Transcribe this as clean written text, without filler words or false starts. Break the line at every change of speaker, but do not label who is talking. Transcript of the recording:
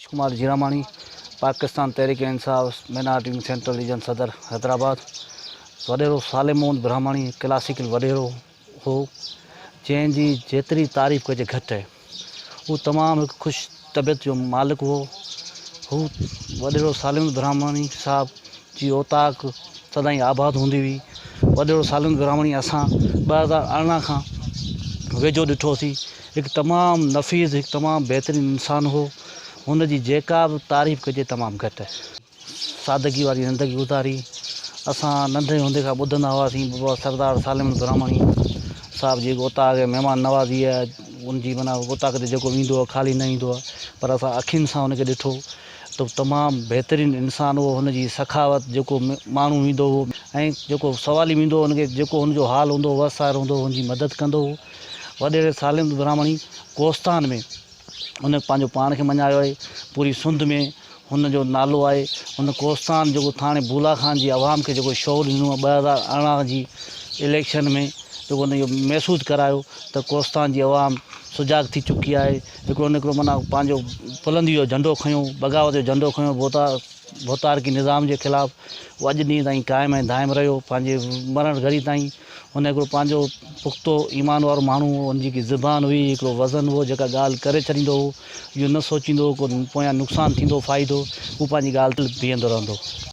Kumar जीरामाणी, Pakistan Tehreek Insaf minority central region सदर हैदराबाद। वडेरो सालिमोन ब्राह्मणी classical वडेरो हो, जैंजी जेतरी तारीफ़ कजे घट है। वो तमाम एक खुश तबियत जो मालिक हो। वडेरो सालिमोन ब्राह्मणी साहब जी औताक सदाई आबाद होंदी हुई। वडेरो सालिमोन ब्राह्मणी असां 2018 खां वेझो ॾिठोसीं। एक तमाम नफ़ीस, एक तमाम बेहतरीन इंसान हो। हुन जी जेका बि तारीफ़ कजे तमामु घटि है। सादगी वारी ज़िंदगी गुज़ारी। असां नंढे हूंदे खां ॿुधंदा हुआसीं बाबा सरदार सालिमोन ब्राह्मणी साहब जी औताक महिमान नवाज़ी आहे, उनजी माना औताक ते जेको ईंदो आहे खाली न ईंदो आहे, पर असां अखियुनि सां उनखे ॾिठो त तमामु बहितरीनु इंसान हो। हुनजी सखावत, जेको माण्हू ईंदो हो ऐं जेको सवाली ईंदो हो उनखे जेको हुनजो हाल हूंदो हो, वसार हूंदो हो, हुनजी मदद कंदो हो। वॾेरे सालिमोन ब्राह्मणी कोस्तान में हुन पंहिंजो पाण खे मञायो आहे। पूरी सिंध में हुनजो नालो आहे। हुन कोस्तान जेको थाणे भूला खान जी आवाम खे जेको शौर ॾिनो आहे 2018 जी इलेक्शन में, जेको हुनजो महसूसु करायो त कोस्तान जी आवाम सुजाग थी चुकी आहे। हिकिड़ो माना पंहिंजो बुलंदी जो झंडो खयो, बग़ावत जो झंडो खयो भोतारकी निज़ाम जे ख़िलाफ़ु। उहो अॼु ॾींहं ताईं क़ाइमु ऐं दाइमु रहियो, पंहिंजे मरण घड़ी ताईं। हुन हिकिड़ो पंहिंजो पुख़्तो ईमान वारो माण्हू हो। हुनजी जेकी ज़ुबान हुई, हिकिड़ो वज़न हो, जेका ॻाल्हि करे छॾींदो हो, इहो न सोचींदो हो को पोयां नुक़सानु थींदो फ़ाइदो, हू पंहिंजी ॻाल्हि ते बीहंदो रहंदो।